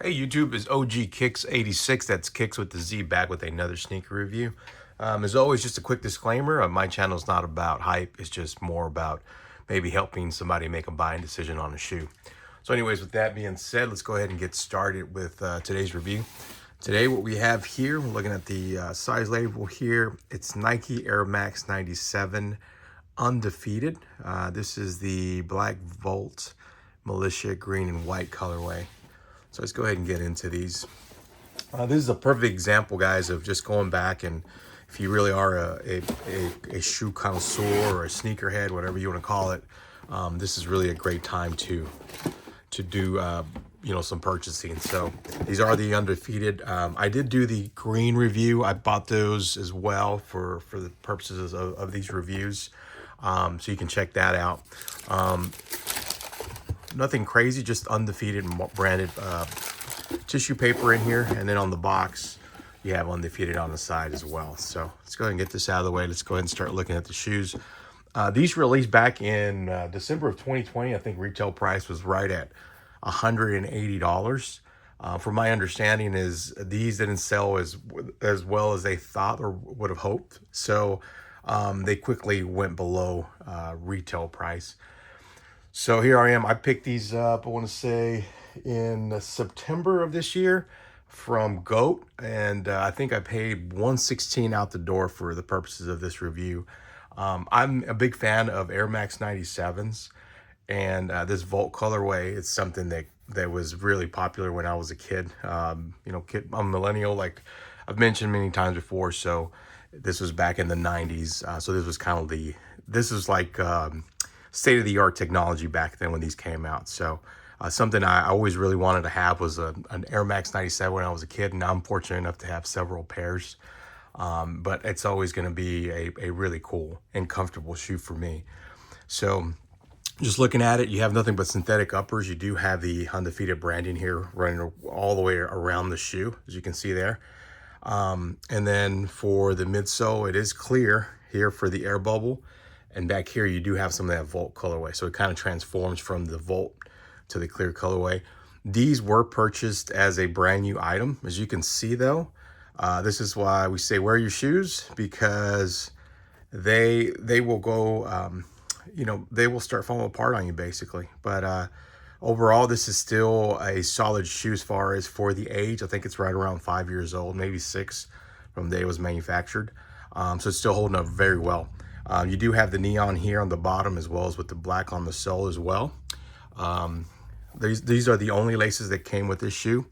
Hey YouTube, is OG Kicks 86. That's Kicks with the Z, back with another sneaker review. As always, just a quick disclaimer: my channel is not about hype. It's just more about maybe helping somebody make a buying decision on a shoe. So, anyways, with that being said, let's go ahead and get started with today's review. Today, what we have here, we're looking at the size label here. It's Nike Air Max 97 Undefeated. This is the Black Volt Militia green and white colorway. So let's go ahead and get into these. This is a perfect example, guys, of just going back, and if you really are a shoe connoisseur or a sneakerhead, whatever you want to call it, this is really a great time to do some purchasing. So these are the Undefeated. I did do the green review. I bought those as well for the purposes of these reviews, so you can check that out. Nothing crazy, just Undefeated branded tissue paper in here, and then on the box you have Undefeated on the side as well. So let's go ahead and get this out of the way. Let's go ahead and start looking at the shoes. These released back in December of 2020. I think retail price was right at $180. From my understanding, is these didn't sell as well as they thought or would have hoped. So they quickly went below retail price. So here I am. I picked these up, I want to say, in September of this year from GOAT. And I think I paid $116 out the door for the purposes of this review. I'm a big fan of Air Max 97s. And this Volt colorway is something that was really popular when I was a kid. I'm a millennial, like I've mentioned many times before. So this was back in the 90s. So this was kind of this is like state-of-the-art technology back then when these came out. So something I always really wanted to have was an Air Max 97 when I was a kid, and I'm fortunate enough to have several pairs. But it's always going to be a really cool and comfortable shoe for me. So just looking at it, you have nothing but synthetic uppers. You do have the Undefeated branding here running all the way around the shoe, as you can see there. And then for the midsole, it is clear here for the air bubble. And back here, you do have some of that Volt colorway. So it kind of transforms from the Volt to the clear colorway. These were purchased as a brand new item. As you can see, though, this is why we say wear your shoes, because they will go, they will start falling apart on you, basically. But overall, this is still a solid shoe as far as for the age. I think it's right around 5 years old, maybe 6 from the day it was manufactured. So it's still holding up very well. You do have the neon here on the bottom, as well as with the black on the sole as well. These are the only laces that came with this shoe.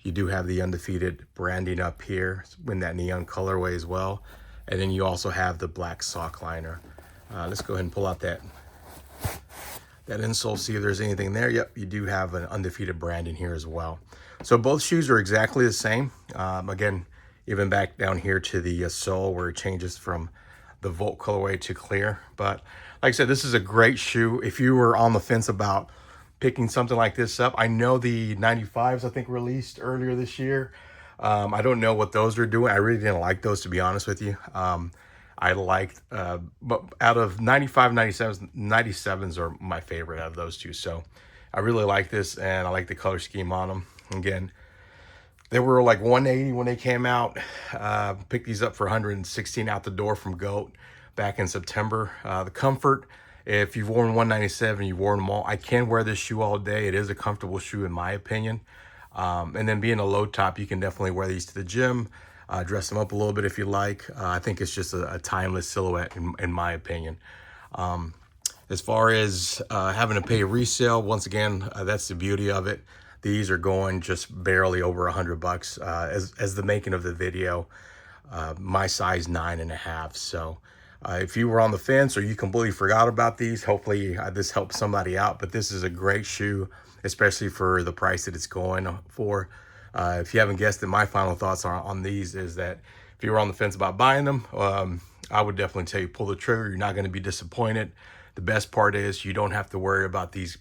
You do have the Undefeated branding up here in that neon colorway as well. And then you also have the black sock liner. Let's go ahead and pull out that insole, see if there's anything there. Yep, you do have an Undefeated branding here as well. So both shoes are exactly the same. Again, even back down here to the sole, where it changes from the Volt colorway to clear. But like I said, this is a great shoe. If you were on the fence about picking something like this up, I know the 95s, I think, released earlier this year. I don't know what those are doing. I really didn't like those, to be honest with you. I liked, but out of 95, 97s are my favorite out of those two. So I really like this, and I like the color scheme on them. Again, they were like 180 when they came out. Picked these up for 116 out the door from GOAT back in September. The comfort, if you've worn 197, you've worn them all. I can wear this shoe all day. It is a comfortable shoe in my opinion. And then being a low top, you can definitely wear these to the gym, dress them up a little bit if you like. I think it's just a timeless silhouette in my opinion. As far as having to pay resale, once again, that's the beauty of it. These are going just barely over $100 as the making of the video. My size 9.5. So if you were on the fence or you completely forgot about these, hopefully this helps somebody out. But this is a great shoe, especially for the price that it's going for. If you haven't guessed it, my final thoughts on these is that if you were on the fence about buying them, I would definitely tell you pull the trigger. You're not going to be disappointed. The best part is you don't have to worry about these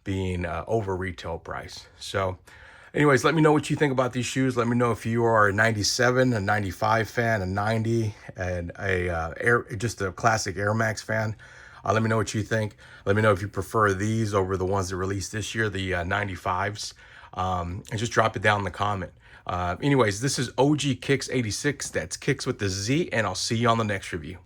being over retail price. So anyways, let me know what you think about these shoes. Let me know if you are a 97, a 95 fan, a 90, and just a classic Air Max fan. Let me know what you think. Let me know if you prefer these over the ones that released this year, the 95s. and just drop it down in the comment. Anyways, this is OG Kicks 86. That's Kicks with the Z, and I'll see you on the next review.